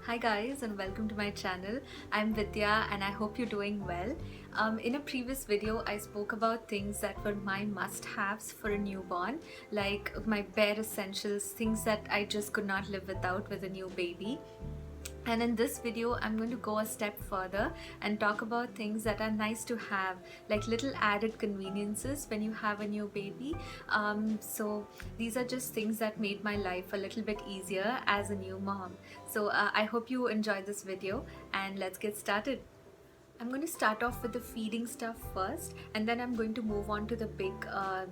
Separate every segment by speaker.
Speaker 1: Hi guys and welcome to my channel. I'm Vidya and I hope you're doing well. In a previous video I spoke about things that were my must-haves for a newborn, like my bare essentials, things that I just could not live without with a new baby. And in this video, I'm going to go a step further and talk about things that are nice to have, like little added conveniences when you have a new baby. So these are just things that made my life a little bit easier as a new mom. So I hope you enjoyed this video and let's get started. I'm going to start off with the feeding stuff first, and then I'm going to move on to the big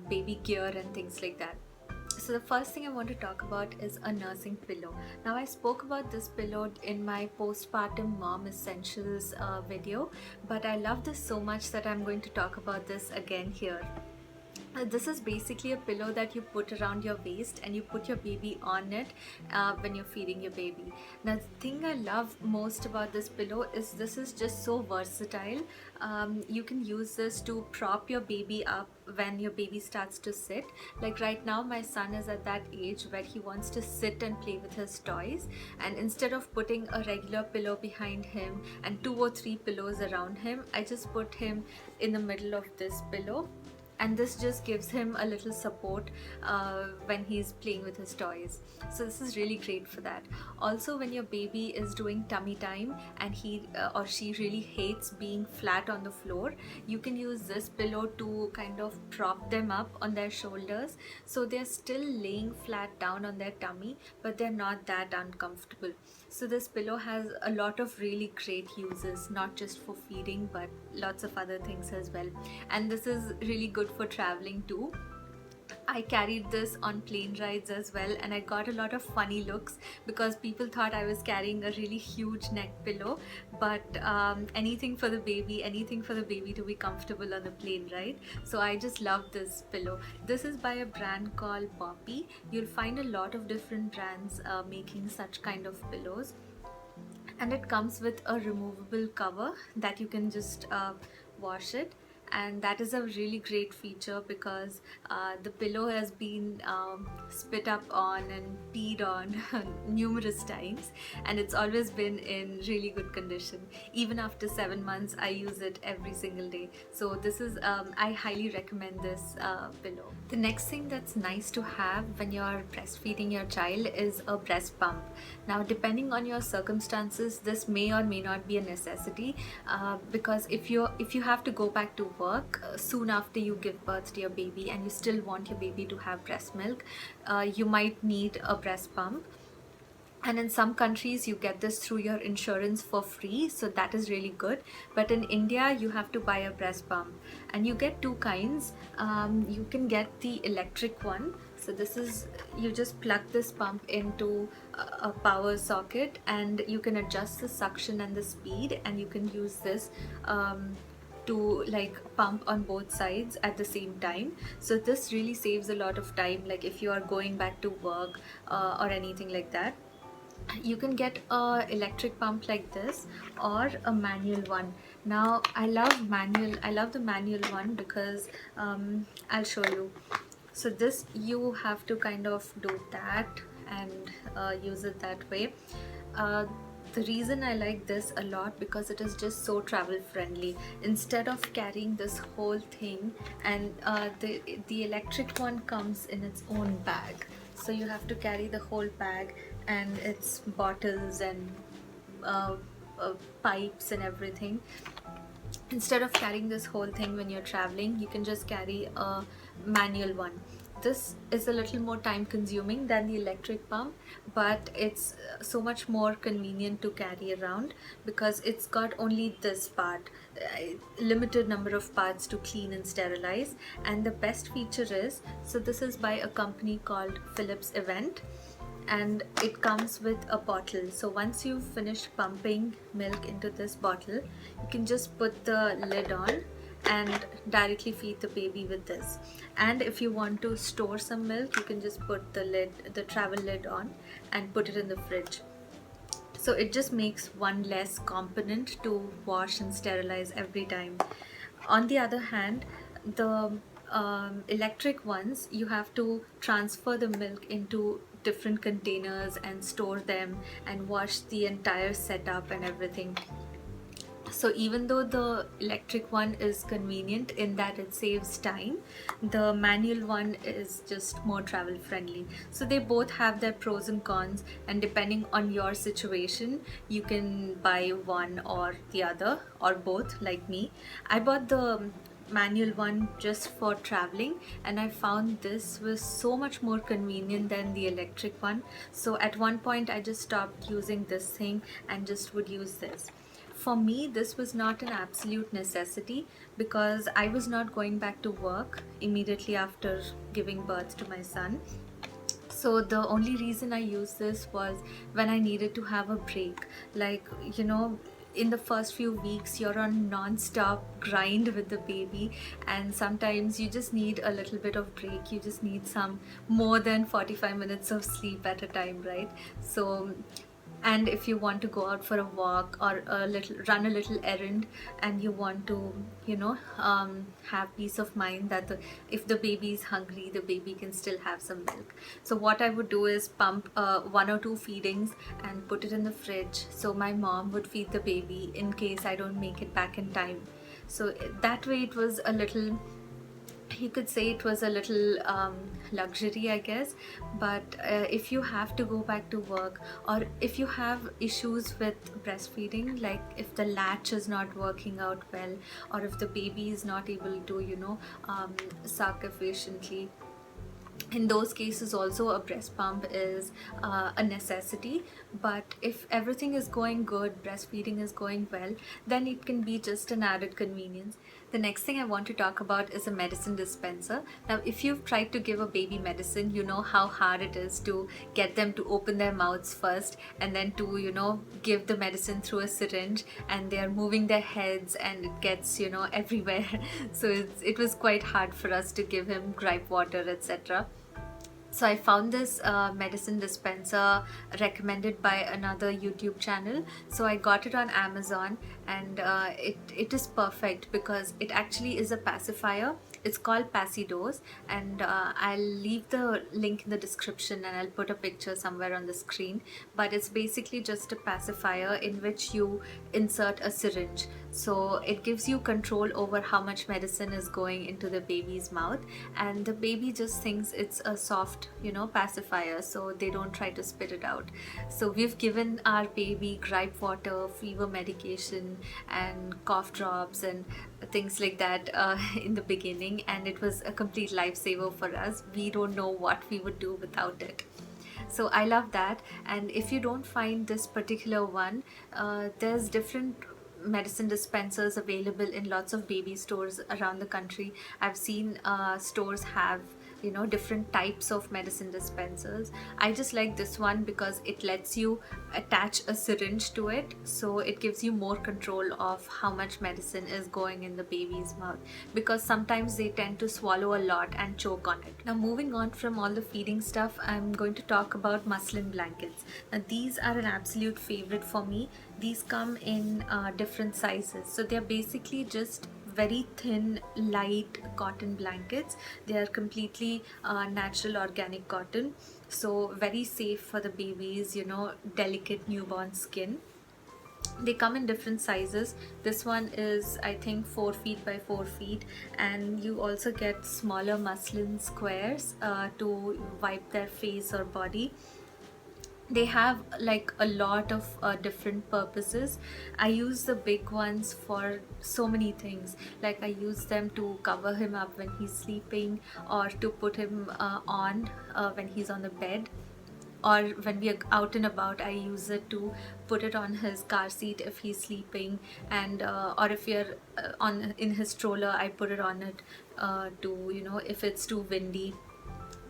Speaker 1: baby gear and things like that. So the first thing I want to talk about is a nursing pillow. Now I spoke about this pillow in my postpartum mom essentials video, but I love this so much that I'm going to talk about this again here. This is basically a pillow that you put around your waist and you put your baby on it when you're feeding your baby. Now the thing I love most about this pillow is this is just so versatile. You can use this to prop your baby up when your baby starts to sit. Like right now my son is at that age where he wants to sit and play with his toys, and instead of putting a regular pillow behind him and 2 or 3 pillows around him, I just put him in the middle of this pillow, and this just gives him a little support when he's playing with his toys. So this is really great for that. Also, when your baby is doing tummy time and he or she really hates being flat on the floor, you can use this pillow to kind of prop them up on their shoulders, so they're still laying flat down on their tummy but they're not that uncomfortable. So this pillow has a lot of really great uses, not just for feeding but lots of other things as well. And this is really good for traveling too. I carried this on plane rides as well, and I got a lot of funny looks because people thought I was carrying a really huge neck pillow. But anything for the baby, anything for the baby to be comfortable on the plane, right? So I just love this pillow. This is by a brand called Boppy. You'll find a lot of different brands making such kind of pillows, and it comes with a removable cover that you can just wash it. And that is a really great feature because the pillow has been spit up on and peed on numerous times, and it's always been in really good condition. Even after 7 months I use it every single day. So this is I highly recommend this pillow. The next thing that's nice to have when you're breastfeeding your child is a breast pump. Now depending on your circumstances, this may or may not be a necessity, because if you have to go back to work soon after you give birth to your baby and you still want your baby to have breast milk, you might need a breast pump. And in some countries you get this through your insurance for free, so that is really good. But in India you have to buy a breast pump, and you get two kinds. You can get the electric one. So this is, you just plug this pump into a power socket and you can adjust the suction and the speed, and you can use this to like pump on both sides at the same time. So this really saves a lot of time, like if you are going back to work or anything like that. You can get a electric pump like this or a manual one. Now I love the manual one because I'll show you. So this, you have to kind of do that and use it that way. The reason I like this a lot because it is just so travel friendly. Instead of carrying this whole thing, and the electric one comes in its own bag, so you have to carry the whole bag and its bottles and uh, pipes and everything. Instead of carrying this whole thing when you're traveling, you can just carry a manual one. This is a little more time consuming than the electric pump, but it's so much more convenient to carry around because it's got only this part, limited number of parts to clean and sterilize. And the best feature is, so this is by a company called Philips Avent, and it comes with a bottle. So once you've finished pumping milk into this bottle, you can just put the lid on and directly feed the baby with this. And if you want to store some milk, you can just put the travel lid on and put it in the fridge. So it just makes one less component to wash and sterilize every time. On the other hand, the electric ones, you have to transfer the milk into different containers and store them and wash the entire setup and everything. So even though the electric one is convenient in that it saves time, the manual one is just more travel friendly. So they both have their pros and cons, and depending on your situation you can buy one or the other or both. Like me, I bought the manual one just for traveling, and I found this was so much more convenient than the electric one. So at one point I just stopped using this thing and just would use this. For me, this was not an absolute necessity because I was not going back to work immediately after giving birth to my son. So the only reason I used this was when I needed to have a break. Like, you know, in the first few weeks you're on non-stop grind with the baby, and sometimes you just need a little bit of break. You just need some more than 45 minutes of sleep at a time, right? So, and if you want to go out for a walk or run a little errand, and you want to, you know, have peace of mind that if the baby is hungry, the baby can still have some milk. So what I would do is pump 1 or 2 feedings and put it in the fridge, so my mom would feed the baby in case I don't make it back in time. So that way it was a little, you could say it was a little luxury, I guess. But if you have to go back to work, or if you have issues with breastfeeding, like if the latch is not working out well, or if the baby is not able to, you know, suck efficiently, in those cases also a breast pump is a necessity. But if everything is going good, breastfeeding is going well, then it can be just an added convenience. The next thing I want to talk about is a medicine dispenser. Now, if you've tried to give a baby medicine, you know how hard it is to get them to open their mouths first, and then to, you know, give the medicine through a syringe, and they are moving their heads and it gets, you know, everywhere. So it was quite hard for us to give him gripe water, etc. So I found this medicine dispenser recommended by another YouTube channel. So I got it on Amazon, and it is perfect because it actually is a pacifier. It's called Pacidose, and I'll leave the link in the description, and I'll put a picture somewhere on the screen. But it's basically just a pacifier in which you insert a syringe. So it gives you control over how much medicine is going into the baby's mouth, and the baby just thinks it's a soft, you know, pacifier, so they don't try to spit it out. So we've given our baby gripe water, fever medication, and cough drops and things like that in the beginning, and it was a complete lifesaver for us. We don't know what we would do without it. So I love that. And if you don't find this particular one, there's different medicine dispensers available in lots of baby stores around the country. I've seen stores have, you know, different types of medicine dispensers. I just like this one because it lets you attach a syringe to it, so it gives you more control of how much medicine is going in the baby's mouth, because sometimes they tend to swallow a lot and choke on it. Now, moving on from all the feeding stuff, I'm going to talk about muslin blankets. Now, these are an absolute favorite for me. These come in different sizes, so they're basically just very thin, light cotton blankets. They are completely natural organic cotton, so very safe for the baby's, you know, delicate newborn skin. They come in different sizes. This one is, I think, 4 feet by 4 feet, and you also get smaller muslin squares to wipe their face or body. They have like a lot of different purposes. I use the big ones for so many things. Like I use them to cover him up when he's sleeping, or to put him on when he's on the bed, or when we are out and about. I use it to put it on his car seat if he's sleeping, and or if you're on in his stroller, I put it on it to, you know, if it's too windy,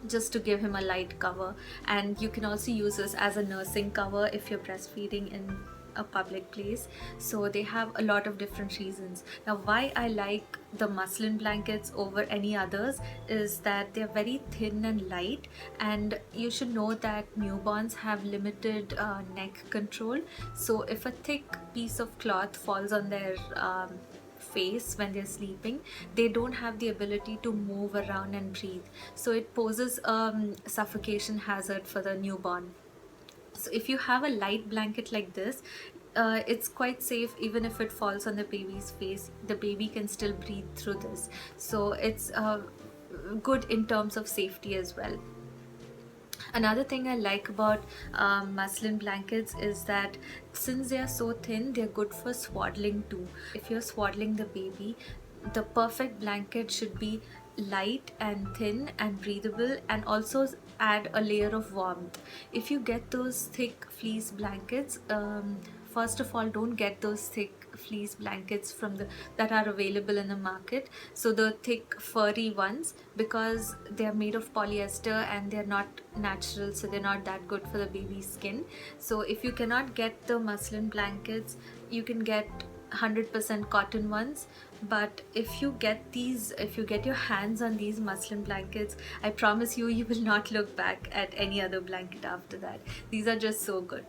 Speaker 1: just to give him a light cover. And you can also use this as a nursing cover if you're breastfeeding in a public place. So they have a lot of different reasons. Now, why I like the muslin blankets over any others is that they're very thin and light, and you should know that newborns have limited neck control. So if a thick piece of cloth falls on their face when they're sleeping, they don't have the ability to move around and breathe. So it poses a suffocation hazard for the newborn. So if you have a light blanket like this, it's quite safe. Even if it falls on the baby's face, the baby can still breathe through this. So it's good in terms of safety as well. Another thing I like about muslin blankets is that since they are so thin, they're good for swaddling too. If you're swaddling the baby, the perfect blanket should be light and thin and breathable, and also add a layer of warmth. If you get those thick fleece blankets, first of all, don't get those thick fleece blankets from the that are available in the market, so the thick furry ones, because they are made of polyester and they're not natural, so they're not that good for the baby's skin. So if you cannot get the muslin blankets, you can get 100% cotton ones. But if you get your hands on these muslin blankets, I promise you, you will not look back at any other blanket after that. These are just so good.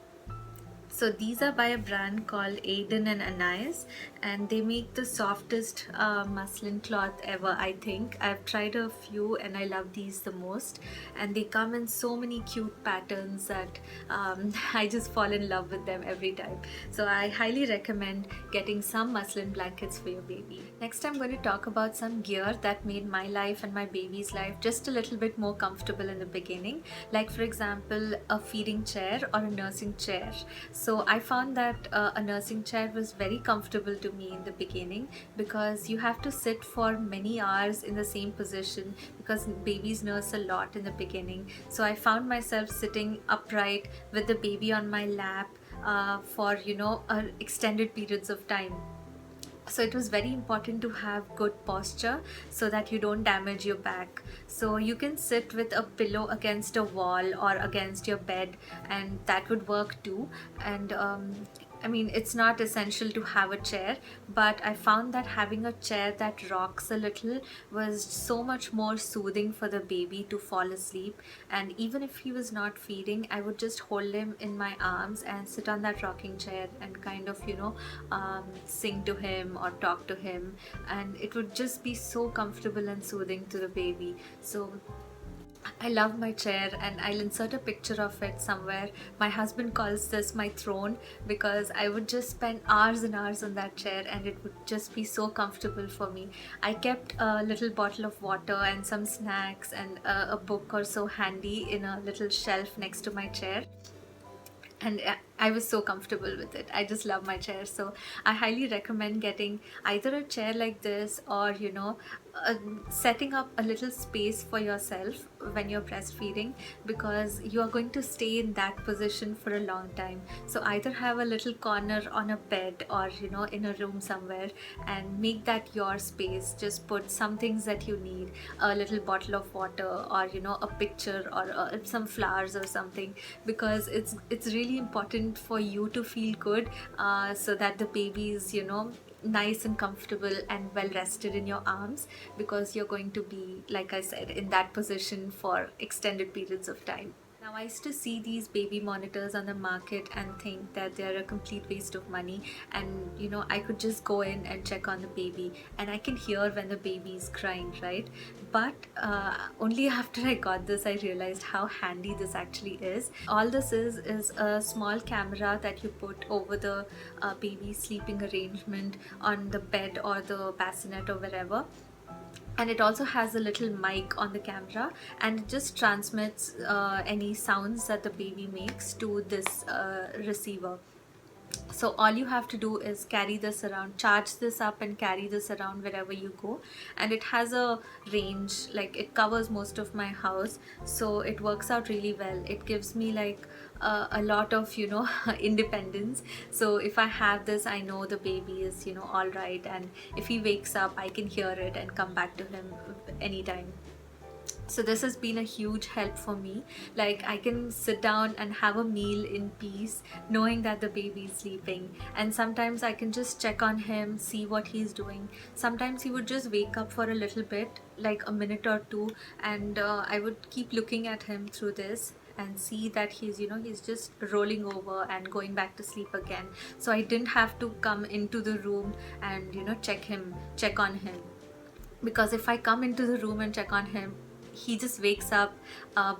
Speaker 1: So these are by a brand called Aden and Anais, and they make the softest muslin cloth ever, I think. I've tried a few and I love these the most, and they come in so many cute patterns that I just fall in love with them every time. So I highly recommend getting some muslin blankets for your baby. Next, I'm going to talk about some gear that made my life and my baby's life just a little bit more comfortable in the beginning. Like, for example, a feeding chair or a nursing chair. So I found that a nursing chair was very comfortable to me in the beginning, because you have to sit for many hours in the same position, because babies nurse a lot in the beginning. So I found myself sitting upright with the baby on my lap for extended periods of time. So it was very important to have good posture so that you don't damage your back. So you can sit with a pillow against a wall or against your bed, and that would work too. And I mean, it's not essential to have a chair, but I found that having a chair that rocks a little was so much more soothing for the baby to fall asleep. And even if he was not feeding, I would just hold him in my arms and sit on that rocking chair and kind of, sing to him or talk to him, and it would just be so comfortable and soothing to the baby. So I love my chair, and I'll insert a picture of it somewhere. My husband calls this my throne, because I would just spend hours and hours on that chair and it would just be so comfortable for me. I kept a little bottle of water and some snacks and a book or so handy in a little shelf next to my chair, and I was so comfortable with it. I just love my chair. So I highly recommend getting either a chair like this, or setting up a little space for yourself when you're breastfeeding, because you are going to stay in that position for a long time. So either have a little corner on a bed, or in a room somewhere, and make that your space. Just put some things that you need, a little bottle of water, or a picture, or some flowers or something, because it's really important for you to feel good, so that the baby is nice and comfortable and well rested in your arms, because you're going to be, like I said, in that position for extended periods of time. Now, I used to see these baby monitors on the market and think that they're a complete waste of money, and I could just go in and check on the baby and I can hear when the baby is crying, right? But only after I got this, I realized how handy this actually is. All this is a small camera that you put over the baby's sleeping arrangement on the bed or the bassinet or wherever, and it also has a little mic on the camera, and it just transmits any sounds that the baby makes to this receiver. So all you have to do is carry this around, charge this up and carry this around wherever you go, and it has a range, like it covers most of my house, so it works out really well. It gives me like a lot of independence. So if I have this, I know the baby is all right, and if he wakes up, I can hear it and come back to him anytime. So this has been a huge help for me. Like, I can sit down and have a meal in peace knowing that the baby is sleeping, and sometimes I can just check on him, see what he's doing. Sometimes he would just wake up for a little bit, like a minute or two, and I would keep looking at him through this, and see that he's just rolling over and going back to sleep again. So I didn't have to come into the room and check on him, because if I come into the room and check on him, he just wakes up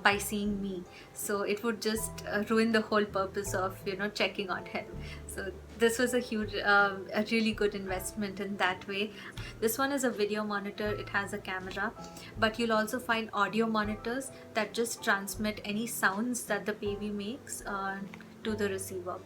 Speaker 1: by seeing me. So it would just ruin the whole purpose of checking on him. So this was a really good investment in that way. This one is a video monitor. It has a camera, but you'll also find audio monitors that just transmit any sounds that the baby makes to the receiver.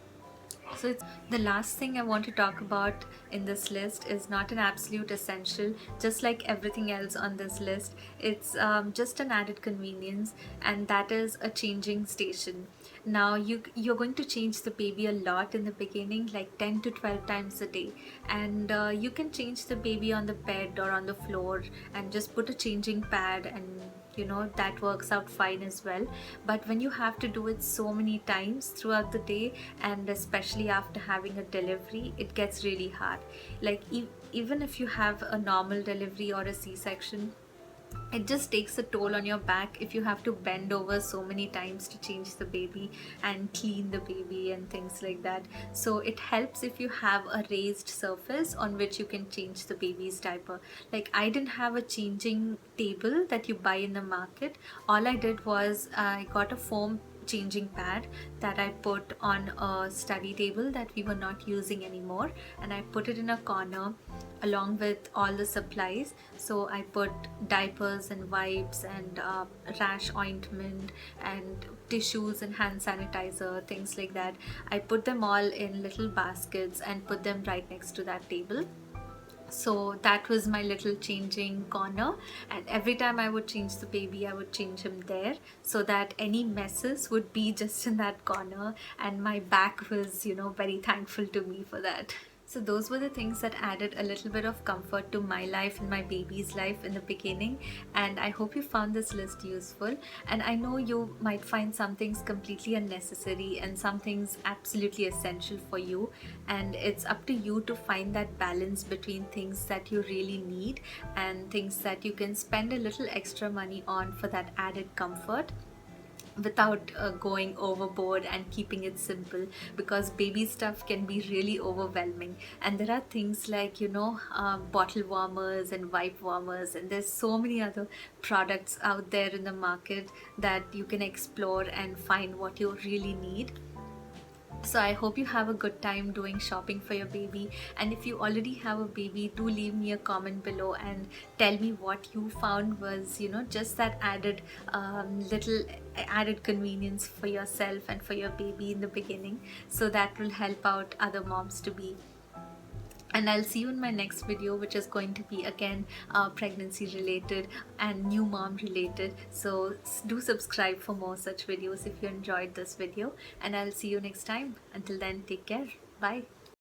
Speaker 1: So the last thing I want to talk about in this list is not an absolute essential. Just like everything else on this list, it's just an added convenience, and that is a changing station. Now you're going to change the baby a lot in the beginning, like 10 to 12 times a day, and you can change the baby on the bed or on the floor and just put a changing pad, and that works out fine as well. But when you have to do it so many times throughout the day, and especially after having a delivery, it gets really hard. Like even if you have a normal delivery or a C-section, it just takes a toll on your back if you have to bend over so many times to change the baby and clean the baby and things like that. So it helps if you have a raised surface on which you can change the baby's diaper. Like, I didn't have a changing table that you buy in the market. All I did was I got a foam changing pad that I put on a study table that we were not using anymore, and I put it in a corner along with all the supplies. So I put diapers and wipes and rash ointment and tissues and hand sanitizer, things like that. I put them all in little baskets and put them right next to that table. So that was my little changing corner, and every time I would change the baby, I would change him there, so that any messes would be just in that corner, and my back was very thankful to me for that. So those were the things that added a little bit of comfort to my life and my baby's life in the beginning, and I hope you found this list useful. And I know you might find some things completely unnecessary and some things absolutely essential for you, and it's up to you to find that balance between things that you really need and things that you can spend a little extra money on for that added comfort, without going overboard and keeping it simple, because baby stuff can be really overwhelming. And there are things like bottle warmers and wipe warmers, and there's so many other products out there in the market that you can explore and find what you really need. So I hope you have a good time doing shopping for your baby, and if you already have a baby, do leave me a comment below and tell me what you found was just that added little added convenience for yourself and for your baby in the beginning, so that will help out other moms to be. And I'll see you in my next video, which is going to be again pregnancy related and new mom related. So do subscribe for more such videos if you enjoyed this video, and I'll see you next time. Until then, take care. Bye.